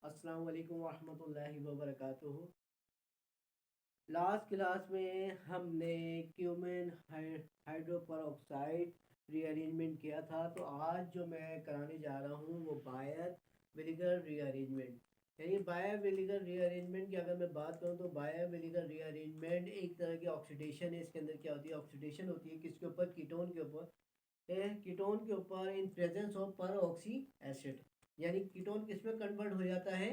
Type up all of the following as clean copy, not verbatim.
अस्सलाम वालेकुम वरहमतुल्लाहि वबरकातुहू। लास्ट क्लास में हमने क्यूमेन हाइड्रोपरऑक्साइड रीअरेंजमेंट किया था। तो आज जो मैं कराने जा रहा हूँ वो बायर विनेगर रीअरेंजमेंट। यानी बायर विनेगर रीअरेंजमेंट की अगर मैं बात करूँ तो बायर विनेगर रीअरेंजमेंट एक तरह की ऑक्सीडेशन है। इसके अंदर क्या होती है? ऑक्सीडेशन होती है किसके ऊपर? कीटोन के ऊपर। कीटोन के ऊपर इन प्रेजेंस ऑफ पर ऑक्सी एसिड। यानी कीटोन किस में कन्वर्ट हो जाता है?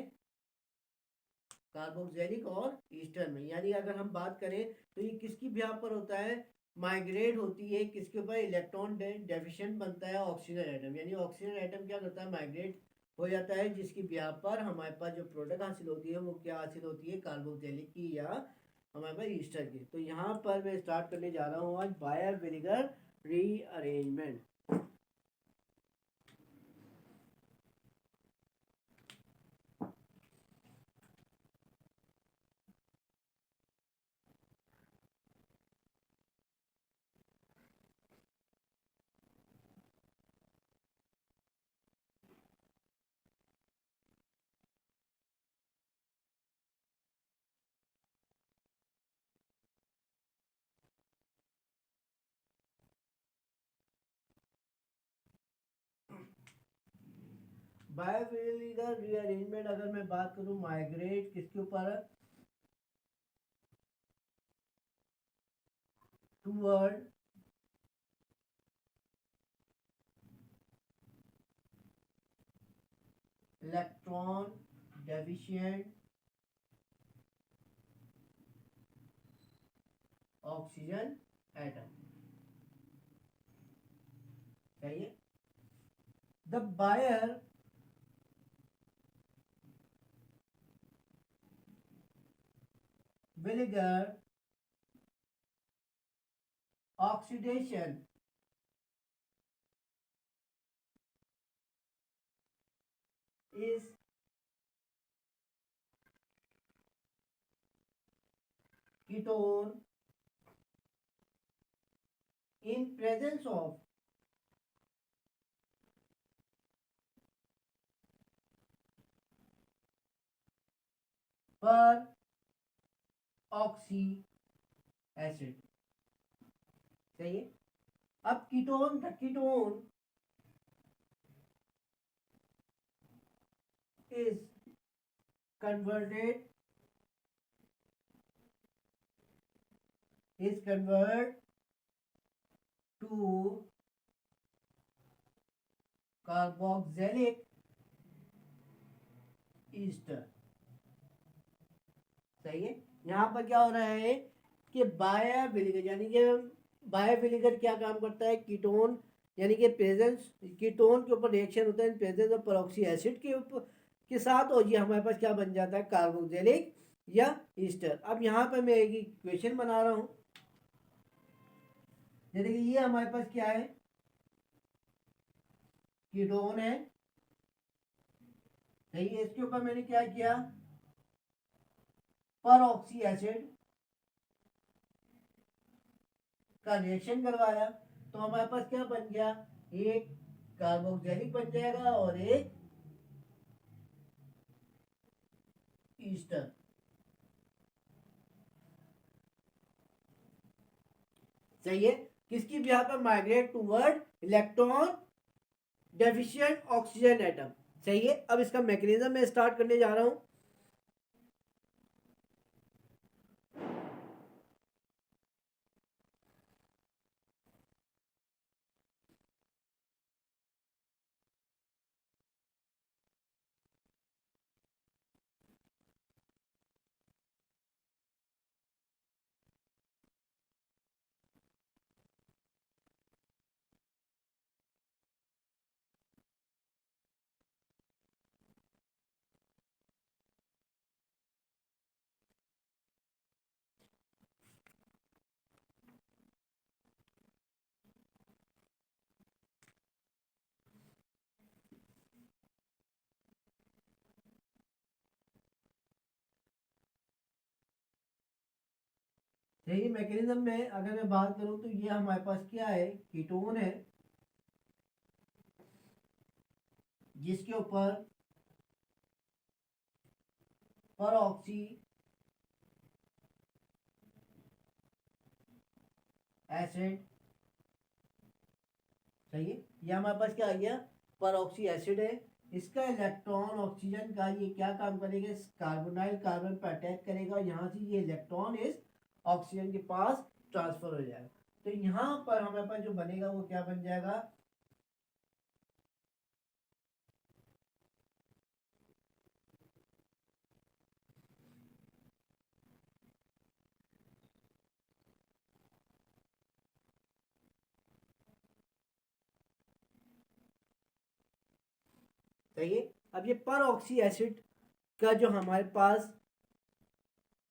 कार्बोक्सिलिक और ईस्टर में। यानी अगर हम बात करें तो ये किसकी ब्याह पर होता है? माइग्रेट होती है किसके ऊपर? इलेक्ट्रॉन डेफिशिएंट बनता है ऑक्सीजन एटम। यानी ऑक्सीजन एटम क्या करता है? माइग्रेट हो जाता है, जिसकी ब्याह पर हमारे पास जो प्रोडक्ट हासिल होती है वो क्या हासिल होती है? कार्बोक्सिलिक की या हमारे पास ईस्टर की। तो यहाँ पर मैं स्टार्ट करने जा रहा हूँ आज बायर विनेगर रीअरेंजमेंट। बायर विनेगर रीअरेंजमेंट अगर मैं बात करूँ माइग्रेट किसके ऊपर? Toward electron deficient oxygen atom. सही है। द बायर विनेगर oxidation is ketone in presence of per oxy acid. सही है। अब ketone is converted to carboxylic ester। सही है। यहाँ पर क्या हो रहा है कि बायर विनेगर यानी कि बायर विनेगर क्या काम करता है? कीटोन यानी कि प्रेजेंस कीटोन के ऊपर रिएक्शन होता है प्रेजेंस ऑफ पेरोक्सी एसिड के ऊपर के साथ, और ये हमारे पास क्या बन जाता है? कार्बोक्सिलिक या ईस्टर। अब यहाँ पर मैं एक इक्वेशन बना रहा हूँ। जैसे कि ये हमारे पास क्या है? कीटोन है। सही है। इसके ऊपर मैंने क्या किया? पर ऑक्सी एसिड का रिएक्शन करवाया। तो हमारे पास क्या बन गया? एक कार्बोक्सिलिक बन जाएगा और एक ईस्टर। सही है। किसकी बिहार पर? Migrate toward electron deficient oxygen atom. सही है। अब इसका मैकेनिज्म मैं स्टार्ट करने जा रहा हूं। सही मैकेनिज्म में अगर मैं बात करूं तो ये हमारे पास क्या है? कीटोन है जिसके ऊपर पर ऑक्सी एसिड, सही है। ये हमारे पास क्या आ गया, पर ऑक्सी एसिड है। इसका इलेक्ट्रॉन ऑक्सीजन का ये क्या काम करेगा, कार्बोनाइल कार्बन पर अटैक करेगा, यहाँ से ये इलेक्ट्रॉन इस ऑक्सीजन के पास ट्रांसफर हो जाएगा। तो यहाँ पर हमारे पास जो बनेगा वो क्या बन जाएगा, सही है। अब ये पर ऑक्सी एसिड का जो हमारे पास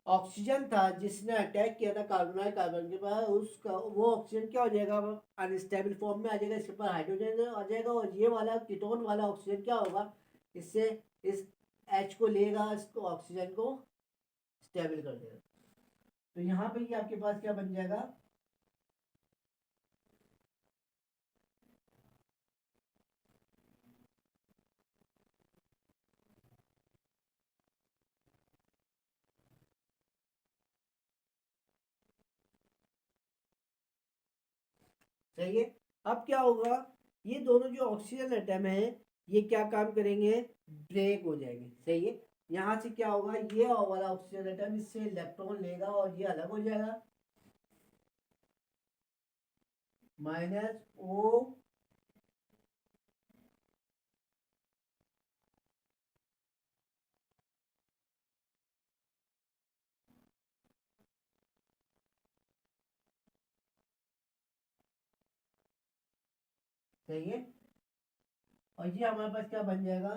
ऑक्सीजन था जिसने अटैक किया था कार्बोनाइल कार्बन के पास, उसका वो ऑक्सीजन क्या हो जाएगा, अनस्टेबल फॉर्म में आ जाएगा, इसके पास हाइड्रोजन आ जाएगा, और ये वाला कीटोन वाला ऑक्सीजन क्या होगा, इससे इस H को लेगा, इसको ऑक्सीजन को स्टेबल कर देगा। तो यहाँ पे ये आपके पास क्या बन जाएगा, सही है। अब क्या होगा, ये दोनों जो ऑक्सीजन एटम है ये क्या काम करेंगे, ब्रेक हो जाएंगे, सही है। यहाँ से क्या होगा, ये वाला ऑक्सीजन एटम इससे इलेक्ट्रॉन लेगा और ये अलग हो जाएगा, -O। सही है। और ये हमारे पास क्या बन जाएगा,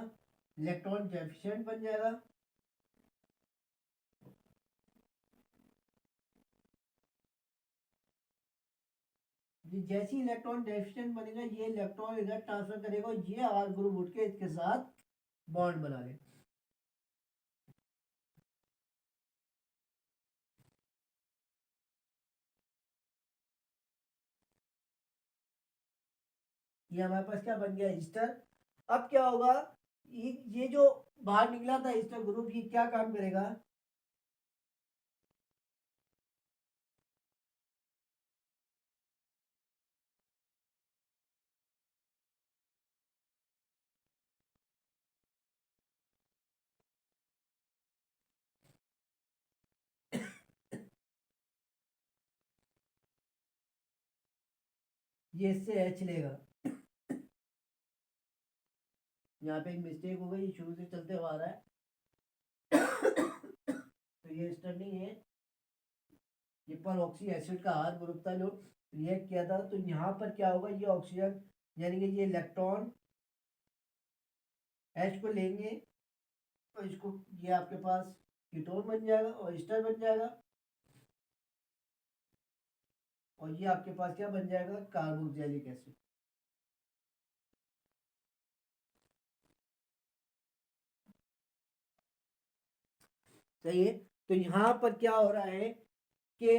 इलेक्ट्रॉन डेफिशिएंट बन जाएगा। ये जैसे ही इलेक्ट्रॉन डेफिशिएंट बनेगा ये इलेक्ट्रॉन इधर ट्रांसफर करेगा और ये आर ग्रुप उठ के इसके साथ बॉन्ड बना ले। ये हमारे पास क्या बन गया, ईस्टर। अब क्या होगा, ये जो बाहर निकला था ईस्टर ग्रुप, ये क्या काम करेगा, ये इससे एच लेगा। यहाँ पे एक मिस्टेक हो गई, शुरू से चलते हुआ आ रहा है। तो ये ईस्टर नहीं है, ये पर ऑक्सी एसिड का आर ग्रुप था जो रिएक्ट किया था। तो यहाँ पर क्या होगा, ये ऑक्सीजन यानी कि ये इलेक्ट्रॉन एच को लेंगे, तो इसको ये आपके पास कीटोन बन जाएगा और ईस्टर बन जाएगा, और ये आपके पास क्या बन जाएगा, कार्बोक्सिलिक एसिड। सही है। तो यहाँ पर क्या हो रहा है कि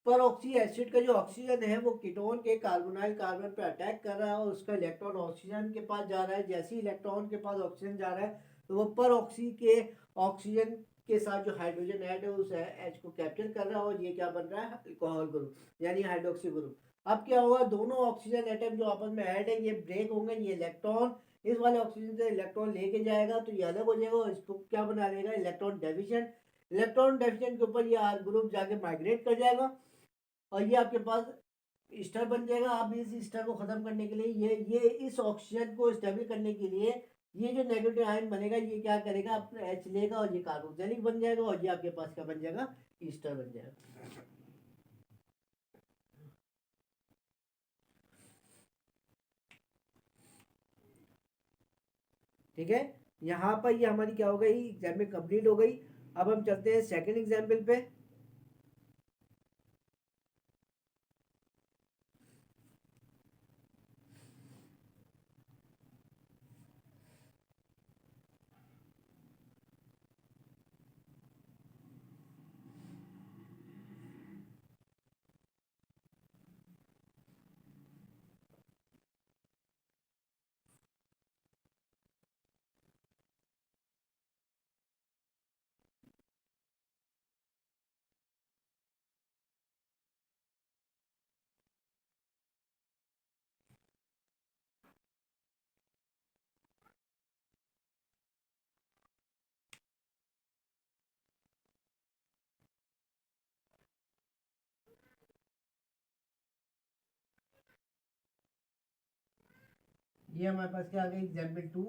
पर ऑक्सी एसिड का जो ऑक्सीजन है वो कीटोन के कार्बोनाइल कार्बन पे अटैक कर रहा है और उसका इलेक्ट्रॉन ऑक्सीजन के पास जा रहा है। जैसे ही इलेक्ट्रॉन के पास ऑक्सीजन जा रहा है तो वो पर ऑक्सी के ऑक्सीजन के साथ जो हाइड्रोजन ऐड है उस एच को कैप्चर कर रहा है और ये क्या बन रहा है, अल्कोहल ग्रुप यानी हाइड्रोक्सी ग्रुप। अब क्या होगा, दोनों ऑक्सीजन एटम जो आपस में ऐड है ये ब्रेक होंगे, ये इलेक्ट्रॉन इस वाले ऑक्सीजन से इलेक्ट्रॉन लेके जाएगा तो ये अलग हो जाएगा और इसको क्या बना लेगा, इलेक्ट्रॉन डेफिशिएंट। इलेक्ट्रॉन डेफिशिएंट के ऊपर ये आर ग्रुप जाके माइग्रेट कर जाएगा और ये आपके पास ईस्टर बन जाएगा। आप इस ईस्टर को खत्म करने के लिए ये इस ऑक्सीजन को स्टेबल करने के लिए ये जो नेगेटिव आयन बनेगा ये क्या करेगा, अपना एच लेगा और ये कार्बोक्सिलिक बन जाएगा और ये आपके पास क्या बन जाएगा, ईस्टर बन जाएगा। ठीक है, यहाँ पर ये हमारी क्या हो गई, एग्जाम्पल कंप्लीट हो गई। अब हम चलते हैं सेकंड एग्जाम्पल पे। ये हमारे पास क्या आ गया एग्जाम्पल 2।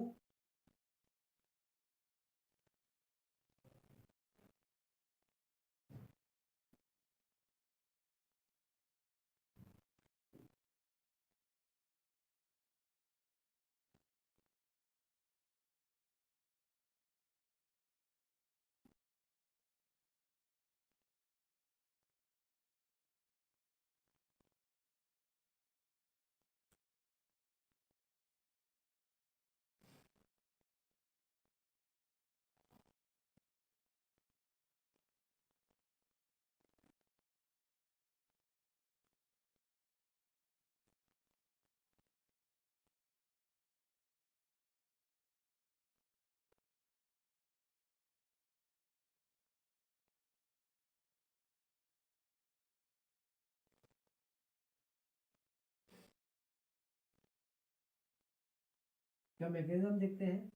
क्या मैकेनिज्म देखते हैं।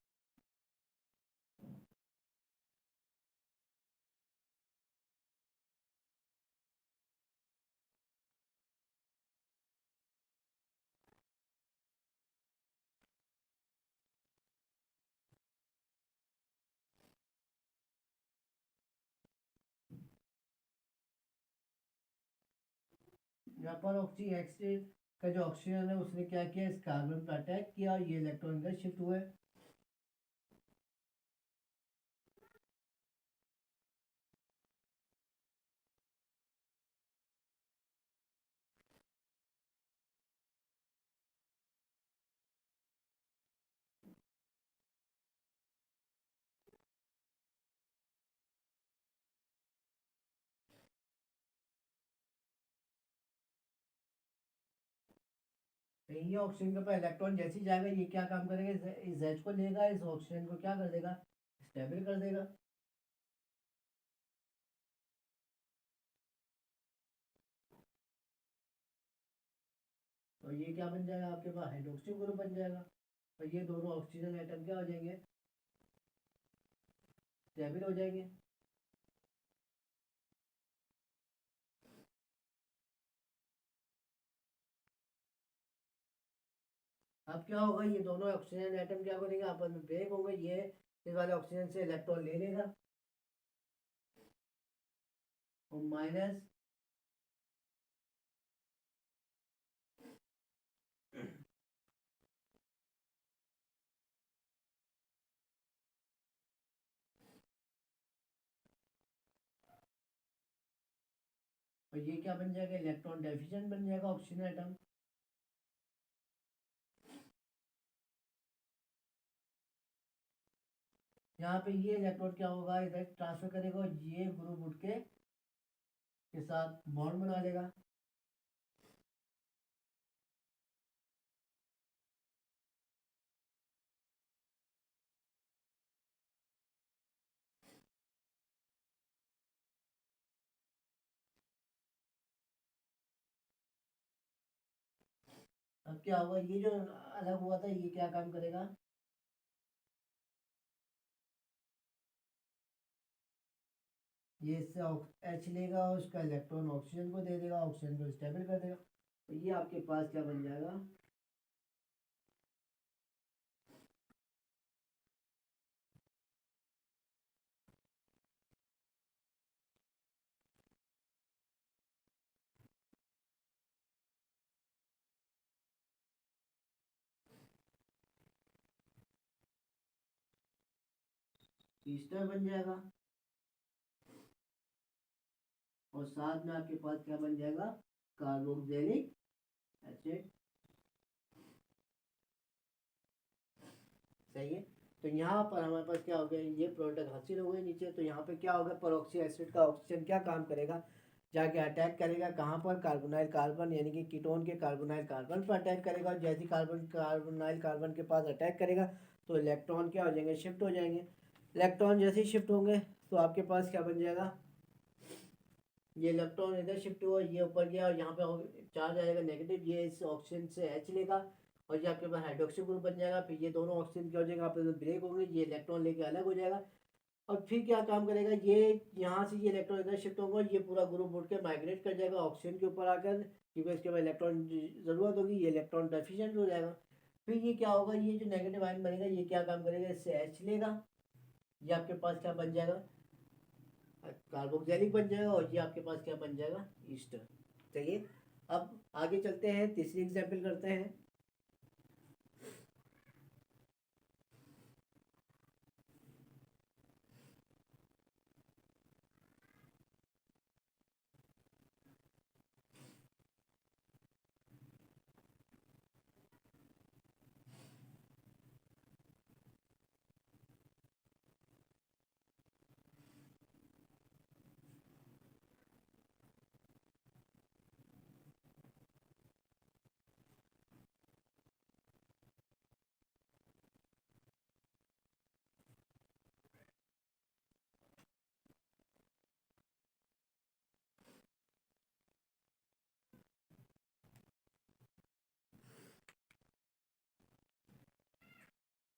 यहाँ पर ऑक्सीजन का जो ऑक्सीजन है उसने क्या किया, इस कार्बन पर अटैक किया और ये इलेक्ट्रॉन इधर शिफ्ट हुए। तो ये ऑक्सीजन के ऊपर इलेक्ट्रॉन जैसे ही जाएगा ये क्या काम करेगा, इस Z को लेगा, इस ऑक्सीजन को क्या कर देगा, स्टेबल कर देगा। तो ये क्या बन जाएगा, आपके पास हाइड्रोक्सी ग्रुप बन जाएगा। और ये दोनों ऑक्सीजन एटम क्या हो जाएंगे, स्टेबल हो जाएंगे। अब क्या होगा, ये दोनों ऑक्सीजन एटम क्या करेंगे, आपस में ब्रेक होंगे। ये इस वाले ऑक्सीजन से इलेक्ट्रॉन ले लेगा और माइनस और ये क्या बन जाएगा, इलेक्ट्रॉन डेफिशिएंट बन जाएगा ऑक्सीजन एटम। यहाँ पे ये इलेक्ट्रॉन क्या होगा, इधर ट्रांसफर करेगा और ये ग्रुप उठ के साथ बॉन्ड बना लेगा। अब क्या होगा, ये जो अलग हुआ था ये क्या काम करेगा, ये इससे H लेगा और उसका इलेक्ट्रॉन ऑक्सीजन को दे देगा, ऑक्सीजन को स्टेबल कर देगा। तो ये आपके पास क्या बन जाएगा, ईस्टर बन जाएगा। और साथ में आपके पास क्या बन जाएगा, कार्बोक्सिलिक एसिड। सही है। तो यहाँ पर हमारे पास क्या हो गया, ये प्रोडक्ट हासिल हो गए नीचे। तो यहाँ पे क्या होगा, पेरोक्सी एसिड का ऑक्सीजन क्या काम करेगा, जाके अटैक करेगा कहाँ पर, कार्बोनाइल कार्बन यानी कि कीटोन के कार्बोनाइल कार्बन पर अटैक करेगा। और जैसे कार्बोनाइल कार्बन के पास अटैक करेगा तो इलेक्ट्रॉन क्या हो जाएंगे, शिफ्ट हो जाएंगे। इलेक्ट्रॉन जैसे ही शिफ्ट होंगे तो आपके पास क्या बन जाएगा, ये इलेक्ट्रॉन इधर शिफ्ट हुआ, ये ऊपर गया और यहाँ पे चार्ज आएगा नेगेटिव, ये इस ऑक्सीजन से H लेगा और ये आपके पास हाइड्रोक्सी ग्रुप बन जाएगा। फिर ये दोनों ऑक्सीजन क्या हो जाएगा, आपस में ब्रेक होंगे, ये इलेक्ट्रॉन लेके अलग हो जाएगा। और फिर क्या काम करेगा, ये यहाँ से ये इलेक्ट्रॉन इधर शिफ्ट होगा और ये पूरा ग्रुप उठ के माइग्रेट कर जाएगा ऑक्सीजन के ऊपर आकर, क्योंकि इसके बाद इलेक्ट्रॉन ज़रूरत होगी, ये इलेक्ट्रॉन डेफिशिएंट हो जाएगा। फिर ये क्या होगा, ये जो नेगेटिव आयन बनेगा ये क्या काम करेगा, इससे H लेगा, ये आपके पास क्या बन जाएगा, कार्बोक्सिलिक बन जाएगा, और ये आपके पास क्या बन जाएगा, ईस्टर। चलिए अब आगे चलते हैं, तीसरी एग्जाम्पल करते हैं।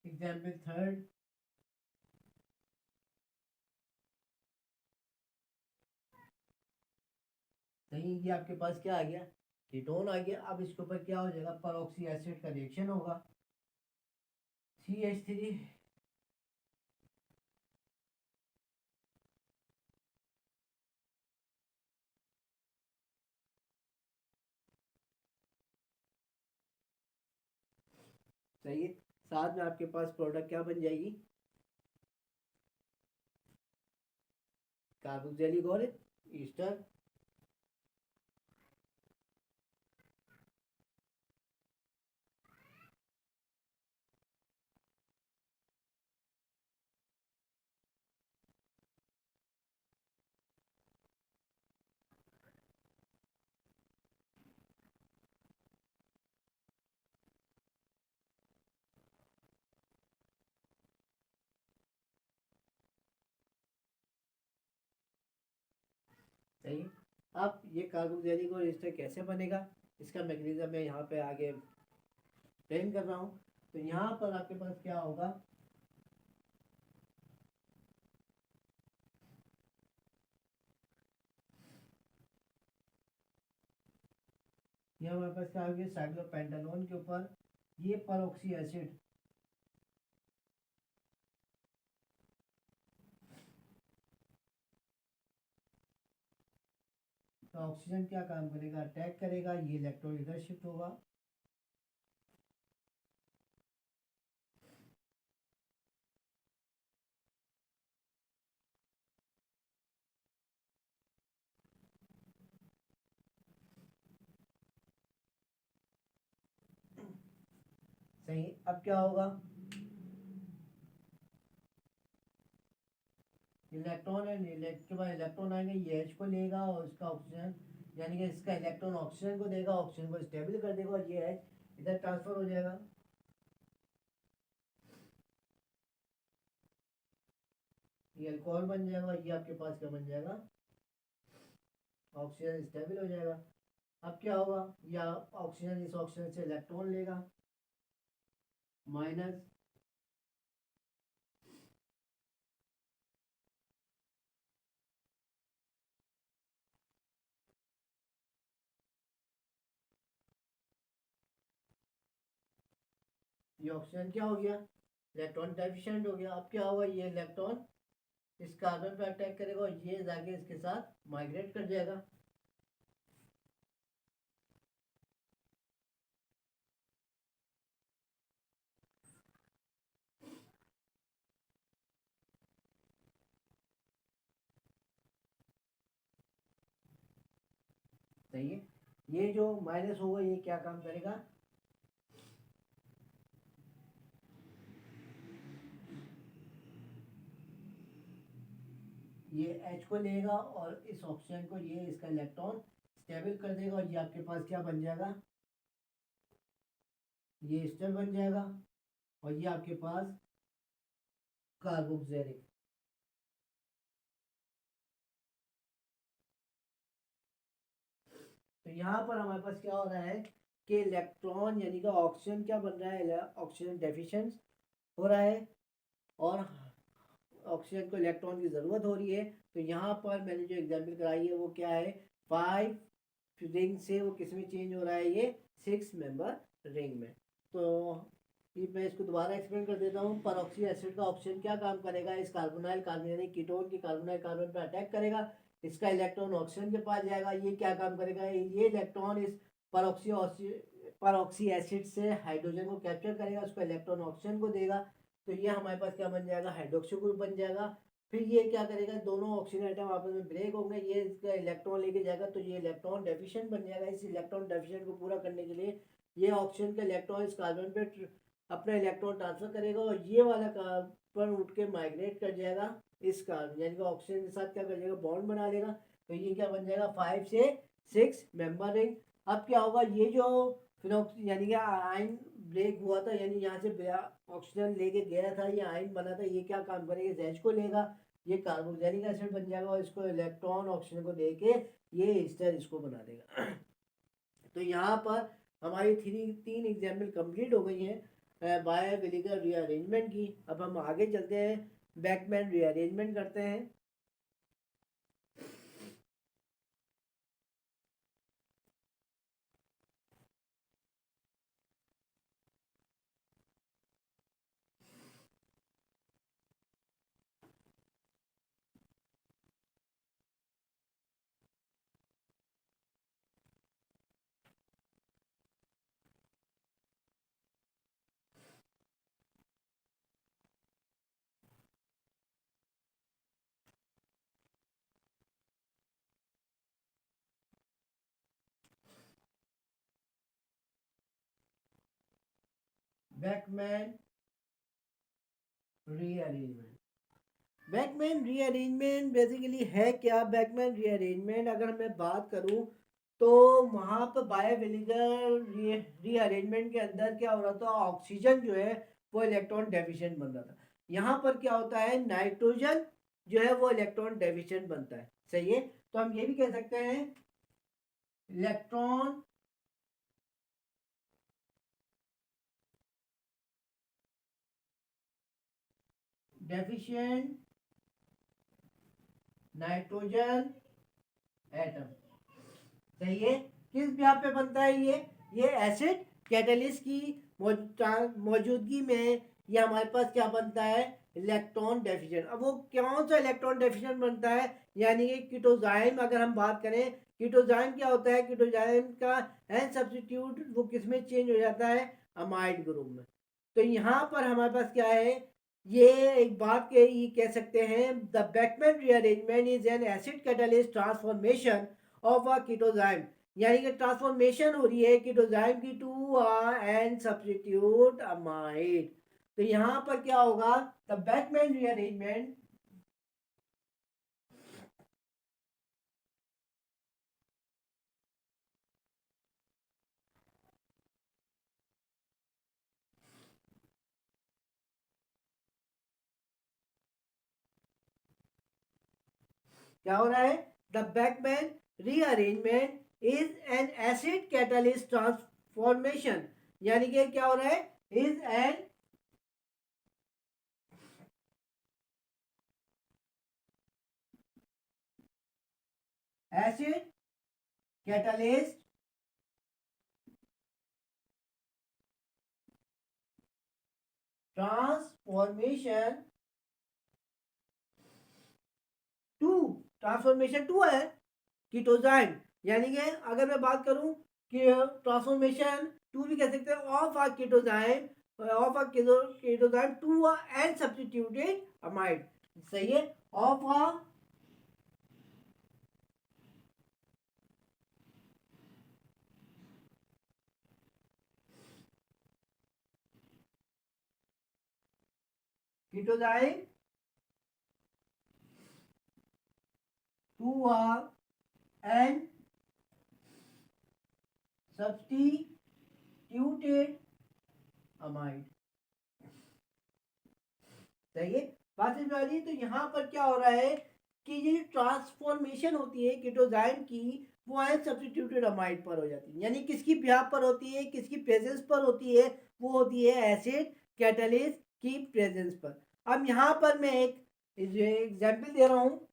एग्जाम्पल थर्ड, नहीं ये आपके पास क्या आ गया, कीटोन आ गया। अब इसके ऊपर क्या हो जाएगा, परऑक्सी एसिड का रिएक्शन होगा, CH3, सही है। साथ में आपके पास प्रोडक्ट क्या बन जाएगी, कार्बोक्सिलिक और ईस्टर। सही। अब ये कार्बोक्सिलिक और ईस्टर कैसे बनेगा, इसका मैकेनिज्म मैं यहाँ पे आगे एक्सप्लेन कर रहा हूँ। तो यहाँ पर आपके पास क्या होगा, ये हमारे पास क्या होगी, साइक्लोपेंटानोन के ऊपर ये परऑक्सी एसिड, तो ऑक्सीजन क्या काम करेगा, अटैक करेगा, ये इलेक्ट्रॉन इधर शिफ्ट होगा, सही। अब क्या होगा, इलेक्ट्रॉन है, के बाद इलेक्ट्रॉन आएंगे, ये H को लेगा और इसका ऑक्सीजन, यानी कि इसका इलेक्ट्रॉन ऑक्सीजन को देगा, ऑक्सीजन को स्टेबल कर देगा, और ये H इधर ट्रांसफर हो जाएगा, ये अल्कोहल बन जाएगा, और ये आपके पास क्या बन जाएगा, ऑक्सीजन स्टेबल हो जाएगा। अब क्या होगा, या ऑक्सीजन इस ऑक्सीजन से इलेक्ट्रॉन लेगा, माइनस, ये ऑक्सीजन क्या हो गया, इलेक्ट्रॉन डेफिशिएंट हो गया। अब क्या होगा, ये इलेक्ट्रॉन इस कार्बन पर अटैक करेगा, और ये जाके इसके साथ माइग्रेट कर जाएगा, सही है। ये जो माइनस होगा ये क्या काम करेगा, ये H को लेगा और इस ऑक्सीजन को, ये इसका इलेक्ट्रॉन स्टेबल कर देगा, और ये आपके पास क्या बन जाएगा, ये स्टर बन जाएगा, और ये आपके पास कार्बोक्सिलिक। तो यहाँ पर हमारे पास क्या हो रहा है कि इलेक्ट्रॉन यानी कि ऑक्सीजन क्या बन रहा है, ऑक्सीजन डेफिशिएंट हो रहा है, और ऑक्सीजन को इलेक्ट्रॉन की ज़रूरत हो रही है। तो यहाँ पर मैंने जो एग्जाम्पल कराई है वो क्या है, 5 रिंग से वो किस में चेंज हो रहा है, ये 6 मेंबर रिंग में। तो ये मैं इसको दोबारा एक्सप्लेन कर देता हूँ। परऑक्सी एसिड का ऑक्सीजन क्या काम करेगा, इस कार्बोनाइल कार्बन यानी कीटोन की कार्बोनाइल कार्बन पर अटैक करेगा, इसका इलेक्ट्रॉन ऑक्सीजन के पास जाएगा, ये क्या काम करेगा, ये इलेक्ट्रॉन इस परऑक्सी एसिड से हाइड्रोजन को कैप्चर करेगा, उसको इलेक्ट्रॉन ऑक्सीजन को देगा, तो ये हमारे पास क्या बन जाएगा, हाइड्रोक्सी ग्रुप बन जाएगा। फिर ये क्या करेगा, दोनों ऑक्सीजन आइटम आपस में ब्रेक होंगे, ये इसका इलेक्ट्रॉन लेके जाएगा, तो ये इलेक्ट्रॉन डेफिशिएंट बन जाएगा। इस इलेक्ट्रॉन डेफिशिएंट को पूरा करने के लिए ये ऑक्सीजन का इलेक्ट्रॉन इस कार्बन पे अपना इलेक्ट्रॉन ट्रांसफर करेगा, और ये वाला कार्बन उठ के माइग्रेट कर जाएगा इस कार्बन यानी कि ऑक्सीजन के साथ क्या कर जाएगा, बॉन्ड बना लेगा, तो ये क्या बन जाएगा, 5 से 6 मेंबर रिंग। अब क्या होगा, ये जो फिनॉक्सी यानी कि आयन ब्रेक हुआ था, यानी यहाँ से ऑक्सीजन लेके गया था, ये आयन बना था, ये क्या काम करेगा, जैज को लेगा, ये कार्बोक्सिलिक एसिड बन जाएगा, और इसको इलेक्ट्रॉन ऑक्सीजन को देके ये एस्टर इसको बना देगा। तो यहाँ पर हमारी तीन एग्जाम्पल कंप्लीट हो गई हैं बाय विलिगर रीअरेंजमेंट की। अब हम आगे चलते हैं, बैकमैन रीअरेंजमेंट करते हैं। Beckmann rearrangement, Beckmann rearrangement basically है क्या, बैकमैन रीअरेंजमेंट अगर मैं बात करूं तो वहां पर बाय विलिगर रीअरेंजमेंट के अंदर क्या हो रहा था, ऑक्सीजन जो है वो इलेक्ट्रॉन डेफिशिएंट बन रहा था। यहाँ पर क्या होता है, नाइट्रोजन जो है वो इलेक्ट्रॉन डेफिशिएंट बनता है, सही है। तो हम ये भी कह सकते हैं इलेक्ट्रॉन डेफिशिएंट नाइट्रोजन एटम, सही है। किस ब्याह पे बनता है ये एसिड कैटलिस्ट की मौजूदगी में ये हमारे पास क्या बनता है, इलेक्ट्रॉन डेफिशिएंट। अब वो कौन सा इलेक्ट्रॉन डेफिशिएंट बनता है, यानी कि कीटोजाइम अगर हम बात करें, कीटोजाइम क्या होता है, कीटोजाइम का एन सब्स्टिट्यूट वो किस में चेंज हो जाता है, अमाइड ग्रुप में। तो यहाँ पर हमारे पास क्या है, ये एक बात के ये कह सकते हैं, the Beckmann rearrangement is an acid catalyst transformation of a ketoxime, यानी कि ट्रांसफॉर्मेशन हो रही है कीटोजाइम की टू एन सब्स्टिट्यूट अमाइड। तो यहाँ पर क्या होगा, द बैकमैन रीअरेंजमेंट क्या हो रहा है, the Beckmann rearrangement is an acid catalyst transformation, यानी कि क्या हो रहा है, is an acid catalyst transformation to, transformation to है कीटोजाइम, यानी कि अगर मैं बात करूं कि ट्रांसफॉर्मेशन टू भी कह सकते हैं of a ketoxime, of a ketoxime to a N substituted amide, सही है, of a ketoxime to a N substituted amide, सही है। बात समझ में आ रही है। तो यहाँ पर क्या हो रहा है कि ये ट्रांसफॉर्मेशन होती है कीटोजाइम की, वो है सब्स्टिट्यूटेड अमाइड पर हो जाती है, यानी किसकी ब्याह पर होती है, किसकी प्रेजेंस पर होती है, वो होती है एसिड कैटलिस्ट की प्रेजेंस पर। अब यहाँ पर मैं एक एग्जाम्पल दे रहा हूँ,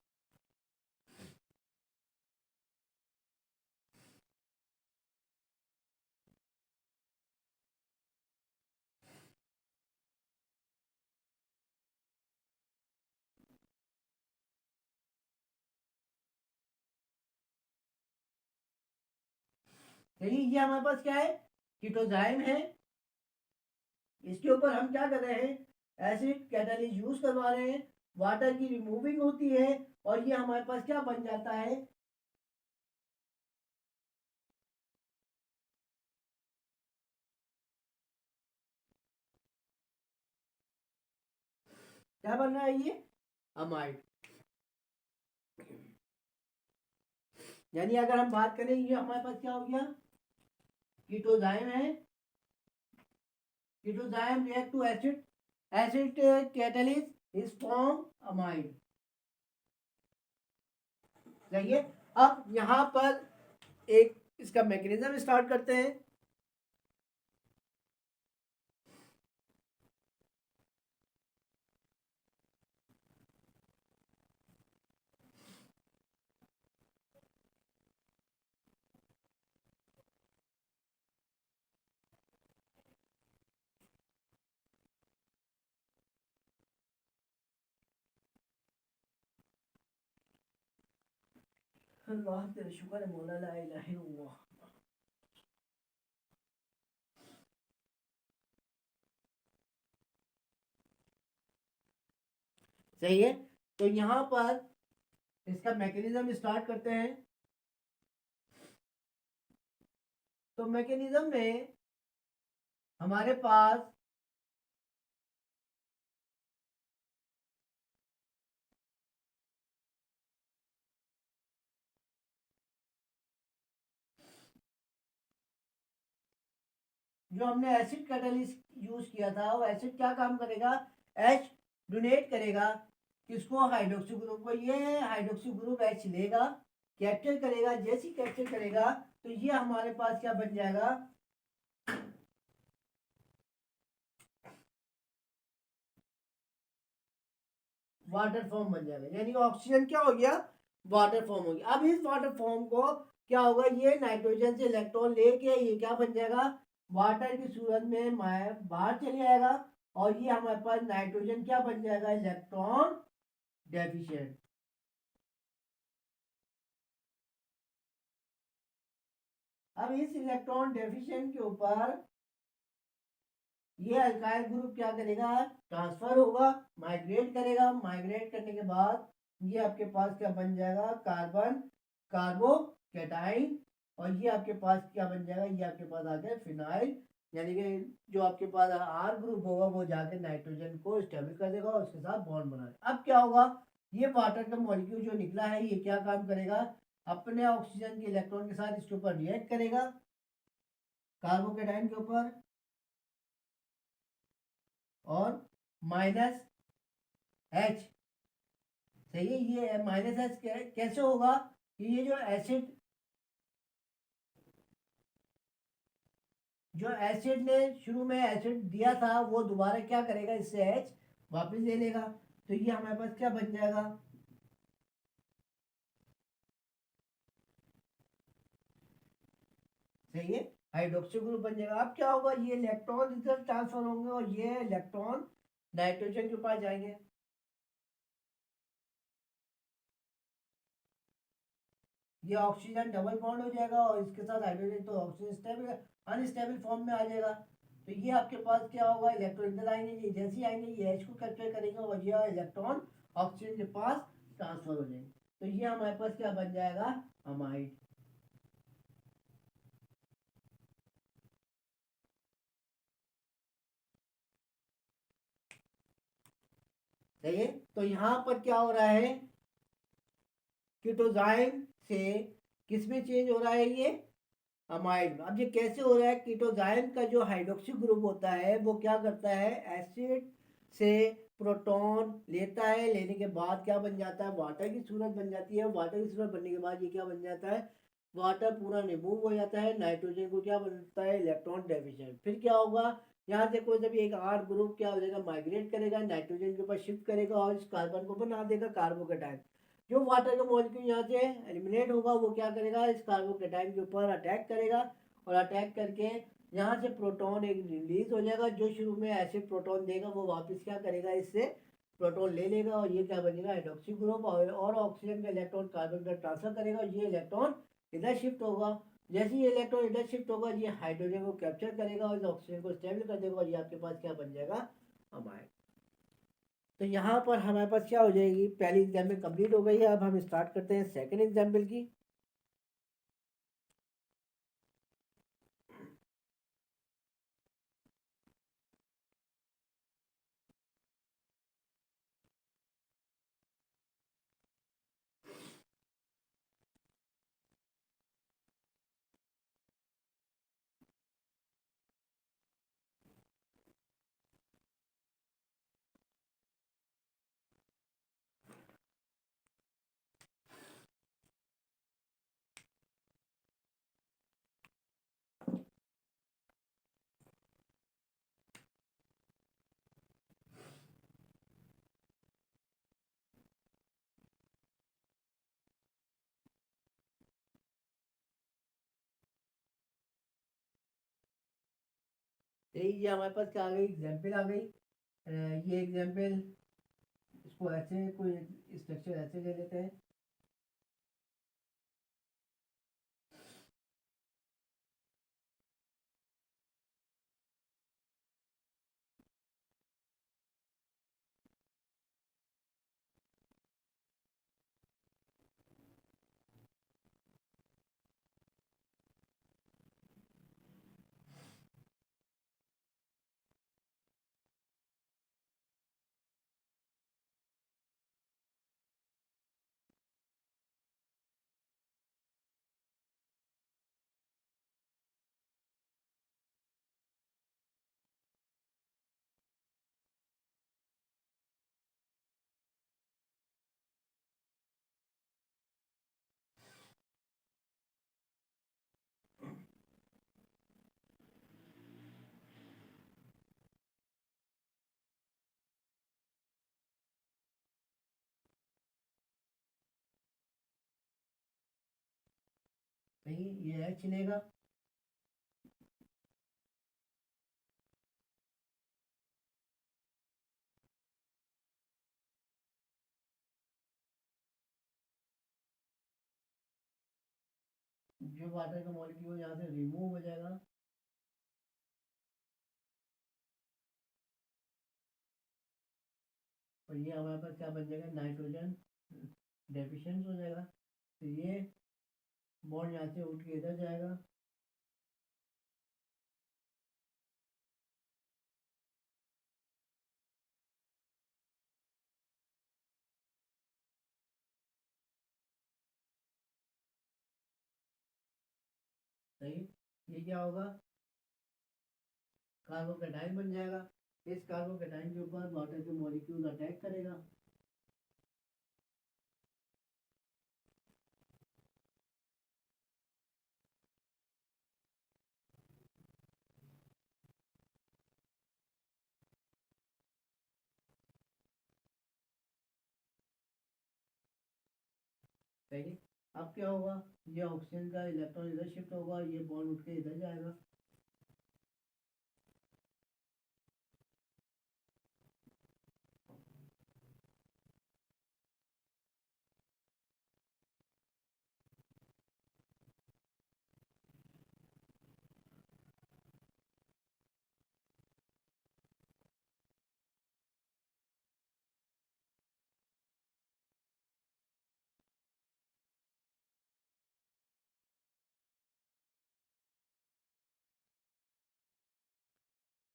चलिए ये हमारे पास क्या है, कीटोजाइम है। इसके ऊपर हम क्या कर रहे हैं, एसिड कैटालिस यूज करवा रहे हैं, वाटर की रिमूविंग होती है और ये हमारे पास क्या बन जाता है, क्या बन रहा है, ये अमाइड। यानी अगर हम बात करें, ये हमारे पास क्या हो गया, कीटोजाइम है। Ketoxime react to acid, acid catalyse is form amide. सही है। अब यहाँ पर एक इसका मैकेनिज्म स्टार्ट करते हैं। अल्लाह तेरा शुक्र है मौला, ला इलाहा इल्लल्लाह। सही है। तो यहाँ पर इसका मैकेनिज्म स्टार्ट करते हैं। तो मैकेनिज्म में हमारे पास जो हमने एसिड कैटालिस्ट यूज किया था, वो एसिड क्या काम करेगा, एच डोनेट करेगा किसको, हाइड्रोक्सी ग्रुप को। ये हाइड्रोक्सी ग्रुप एच लेगा, कैप्चर करेगा। जैसे कैप्चर करेगा तो ये हमारे पास क्या बन जाएगा, वाटर फॉर्म बन जाएगा। यानी ऑक्सीजन क्या हो गया, वाटर फॉर्म हो गया। अब इस वाटर फॉर्म को क्या होगा, ये नाइट्रोजन से इलेक्ट्रॉन लेके ये क्या बन जाएगा, वाटर की सूरत में बाहर चले जाएगा और ये हमारे पास नाइट्रोजन क्या बन जाएगा, इलेक्ट्रॉन डेफिशिएंट। अब इस इलेक्ट्रॉन डेफिशिएंट के ऊपर ये अल्काइल ग्रुप क्या करेगा, ट्रांसफर होगा, माइग्रेट करेगा। माइग्रेट करने के बाद ये आपके पास क्या बन जाएगा, कार्बन कार्बोकेटाइन। और ये आपके पास क्या बन जाएगा, ये आपके पास आ गया फिनाइल। यानी कि जो आपके पास आर ग्रुप होगा वो जाकर नाइट्रोजन को स्टेबल कर देगा और उसके साथ बॉन्ड बना देगा। अब क्या होगा, ये वाटर का मॉलिक्यूल जो निकला है ये क्या काम करेगा, अपने ऑक्सीजन के इलेक्ट्रॉन के साथ इसके ऊपर रिएक्ट करेगा, कार्बोकेटाइन के ऊपर। और माइनस एच, सही है। ये माइनस एच कैसे होगा, कि ये जो एसिड ने शुरू में एसिड दिया था वो दोबारा क्या करेगा, इससे एच वापस ले लेगा। तो ये हमारे पास क्या बन जाएगा, सही है, हाइड्रोक्सी ग्रुप बन जाएगा। अब क्या होगा, ये इलेक्ट्रॉन इधर ट्रांसफर होंगे और ये इलेक्ट्रॉन नाइट्रोजन के पास जाएंगे। ये ऑक्सीजन डबल बॉन्ड हो जाएगा और इसके साथ हाइड्रोजन, तो ऑक्सीजन स्टेबल अनस्टेबल फॉर्म में आ जाएगा। तो ये आपके पास क्या होगा, इलेक्ट्रॉन इधर आएंगे, ये जैसे ही आएंगे ये एच को कैप्चर करेंगे और ये इलेक्ट्रॉन ऑक्सीजन के पास ट्रांसफर हो जाएंगे। तो ये हमारे पास क्या बन जाएगा, अमाइड। सही है। तो यहाँ पर क्या हो रहा है, कीटोजाइम से किस में चेंज हो रहा है, ये अमाइड में। अब ये कैसे हो रहा है, कीटोजाइम का जो हाइड्रोक्सी ग्रुप होता है वो क्या करता है, एसिड से प्रोटॉन लेता है। लेने के बाद क्या बन जाता है, वाटर की सूरत बन जाती है। वाटर की सूरत बनने के बाद ये क्या बन जाता है, वाटर पूरा रिमूव हो जाता है। नाइट्रोजन को क्या बनता है, इलेक्ट्रॉन डेफिशिएंट। फिर क्या होगा, यहाँ से कोई जब एक आर ग्रुप क्या हो जाएगा, माइग्रेट करेगा, नाइट्रोजन के ऊपर शिफ्ट करेगा और इस कार्बन को बना देगा कार्बोकेटाइन। जो वाटर का मॉलिक्यूल यहाँ से एलिमिनेट होगा वो क्या करेगा, इस कार्बोकेटाइन के ऊपर अटैक करेगा और अटैक करके यहाँ से प्रोटॉन एक रिलीज हो जाएगा। जो शुरू में एसिड प्रोटॉन देगा वो वापस क्या करेगा, इससे प्रोटॉन ले लेगा और ये क्या बनेगा, हाइड्रोक्सी ग्रुप। और ऑक्सीजन का इलेक्ट्रॉन कार्बन का ट्रांसफर करेगा और ये इलेक्ट्रॉन इधर शिफ्ट होगा। जैसे ही इलेक्ट्रॉन इधर शिफ्ट होगा, ये हाइड्रोजन को कैप्चर करेगा और इस ऑक्सीजन को स्टेबल कर देगा और ये आपके पास क्या बन जाएगा, अमाइन। तो यहाँ पर हमारे पास क्या हो जाएगी, पहली एग्जाम्पल कंप्लीट हो गई है। अब हम स्टार्ट करते हैं सेकंड एग्जाम्पल की। ये हमारे पास क्या आ गई, एग्जाम्पल आ गई। ये एग्जाम्पल, इसको ऐसे कोई स्ट्रक्चर ऐसे ले लेते हैं। नहीं, ये एच लेगा, जो वाटर का मॉलिक्यूल यहाँ से रिमूव हो जाएगा। और ये हमारे पास क्या बन जाएगा, नाइट्रोजन डेफिशिएंट हो जाएगा। तो ये बॉन्ड यहाँ से उठ के इधर जाएगा। सही। ये क्या होगा, कार्बोकेटाइन बन जाएगा। इस कार्बोकेटाइन के ऊपर वाटर के मॉलिक्यूल अटैक करेगा। सही। अब क्या होगा, ये ऑक्सीजन का इलेक्ट्रॉन इधर शिफ्ट होगा, ये बॉन्ड उठ के इधर जाएगा।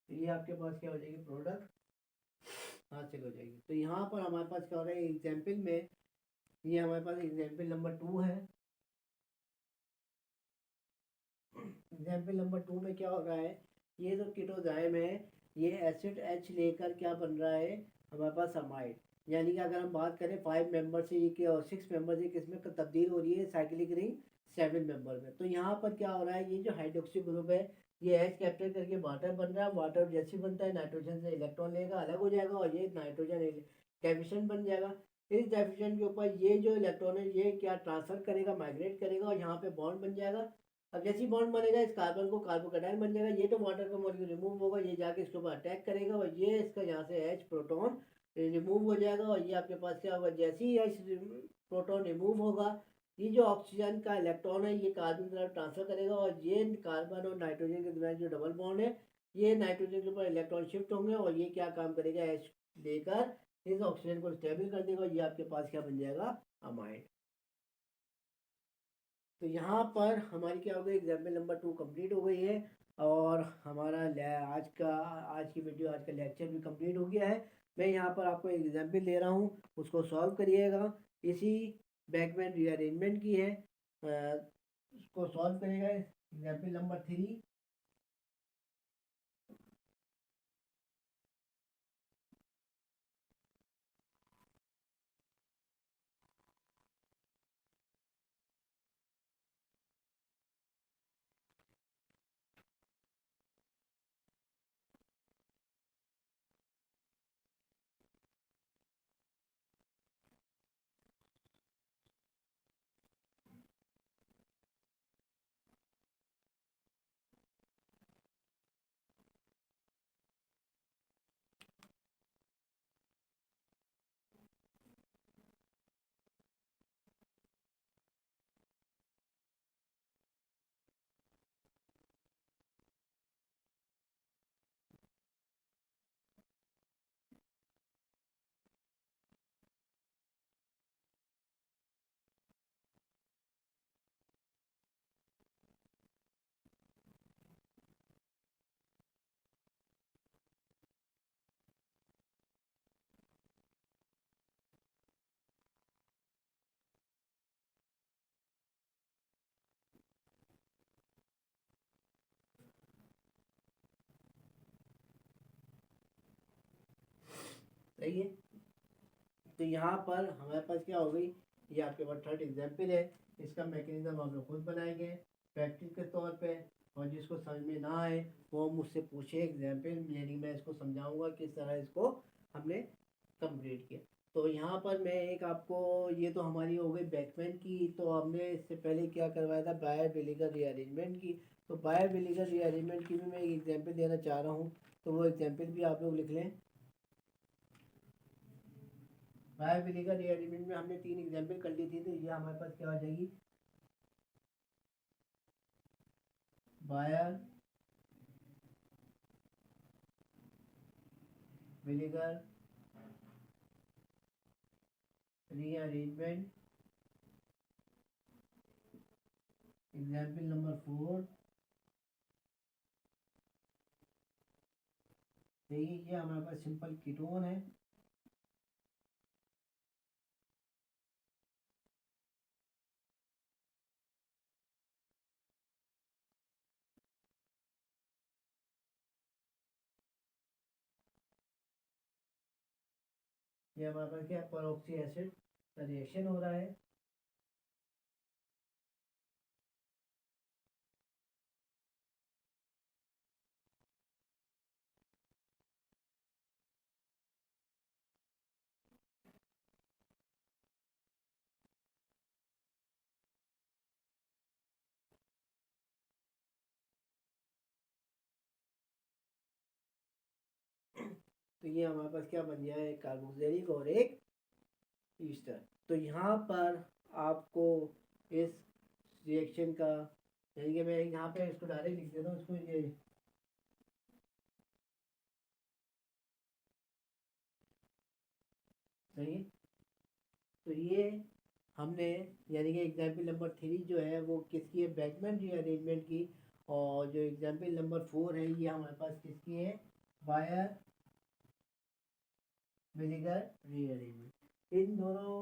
ये आपके पास क्या हो जाएगी, प्रोडक्ट हासिल हो जाएगी। तो यहाँ पर हमारे पास क्या हो रहा है एग्जाम्पल में, ये हमारे पास एग्जाम्पल नंबर 2 है। एग्जाम्पल नंबर 2 में क्या हो रहा है, ये जो कीटोजाइम है, ये एसिड एच लेकर क्या बन रहा है, हमारे पास अमाइड। यानी कि अगर हम बात करें 5 मेंबर से, ये क्या, और 6 मेंबर से किसमें तब्दील हो रही है, साइक्लिक रिंग 7 मेंबर में। तो यहाँ पर क्या हो रहा है, ये जो हाइड्रोक्सी ग्रुप है, ये एच कैप्चर करके वाटर बन रहा है। वाटर जैसे बनता है, नाइट्रोजन से इलेक्ट्रॉन लेगा, अलग हो जाएगा और ये नाइट्रोजन डेफिशिएंट बन जाएगा। इस डेफिशिएंट के ऊपर ये जो इलेक्ट्रॉन है, ये क्या ट्रांसफर करेगा, माइग्रेट करेगा और यहाँ पे बॉन्ड बन जाएगा। अब जैसे ही बॉन्ड बनेगा, इस कार्बन को कार्बोकेटाइन बन जाएगा। ये तो वाटर का मॉलिक्यूल रिमूव होगा, ये जाके इसके ऊपर अटैक करेगा और ये इसका यहाँ से एच प्रोटॉन रिमूव हो जाएगा। और ये आपके पास क्या होगा, जैसे ही एच प्रोटॉन रिमूव होगा, ये जो ऑक्सीजन का इलेक्ट्रॉन है ये कार्बन की तरफ ट्रांसफर करेगा, और ये कार्बन और नाइट्रोजन के दरमियान जो डबल बॉन्ड है ये नाइट्रोजन के ऊपर इलेक्ट्रॉन शिफ्ट होंगे, और ये क्या काम करेगा, एच लेकर इस ऑक्सीजन को स्टेबल कर देगा, और ये आपके पास क्या बन जाएगा, अमाइड। तो यहाँ पर हमारी क्या हो गई, एग्जाम्पल नंबर 2 कंप्लीट हो गई है, और हमारा आज की वीडियो, आज का लेक्चर भी कंप्लीट हो गया है। मैं यहाँ पर आपको एक एग्जाम्पल दे रहा हूँ, उसको सॉल्व करिएगा। इसी बैकमैन रीअरेंजमेंट की है, उसको सॉल्व करेगा। Example number 3। सही है। तो यहाँ पर हमारे पास क्या हो गई, ये आपके पास थर्ड एग्जाम्पल है। इसका मैकेनिज्म आप लोग खुद बनाएंगे प्रैक्टिस के तौर पे, और जिसको समझ में ना आए वो मुझसे पूछे एग्जाम्पल, यानी मैं इसको समझाऊंगा किस तरह इसको हमने कंप्लीट किया। तो यहाँ पर मैं एक आपको, ये तो हमारी हो गई बैकमैन की, तो हमने इससे पहले क्या करवाया था, बायर विलीगर रीअरेंजमेंट की। तो बायर विलीगर रीअरेंजमेंट की भी मैं एक एग्जाम्पल देना चाह रहा हूँ, तो वो एग्जाम्पल भी आप लोग लिख लें। बायर विनेगर रीअरेंजमेंट में हमने 3 एग्जाम्पल कर ली थी, तो ये हमारे पास क्या हो जाएगी, बायर विनेगर रीअरेंजमेंट एग्जाम्पल नंबर 4। देखिए ये हमारे पास सिंपल कीटोन है, ये हमारे पास क्या, परऑक्सी एसिड का रिएक्शन हो रहा है। तो ये हमारे पास क्या बन गया है, एक कार्बोक्सिलिक और एक ईस्टर। तो यहाँ पर आपको इस रिएक्शन का, यानी कि मैं यहाँ पे इसको डायरेक्ट लिख देता हूँ, इसको ये सही है। तो ये हमने, यानी कि एग्जाम्पल नंबर 3 जो है वो किसकी है, बैकमैन रीअरेंजमेंट की, और जो एग्जाम्पल नंबर 4 है ये हमारे पास किसकी है, बायर विनेगर रीअरेंजमेंट। इन दोनों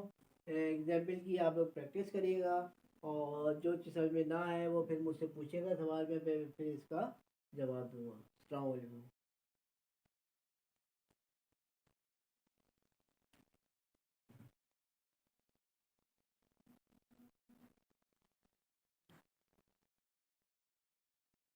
एग्जाम्पल की आप लोग प्रैक्टिस करिएगा, और जो चीज़ समझ में ना आए वो फिर मुझसे पूछेगा सवाल में, फिर इसका जवाब दूंगा। अस्सलाम वालेकुम।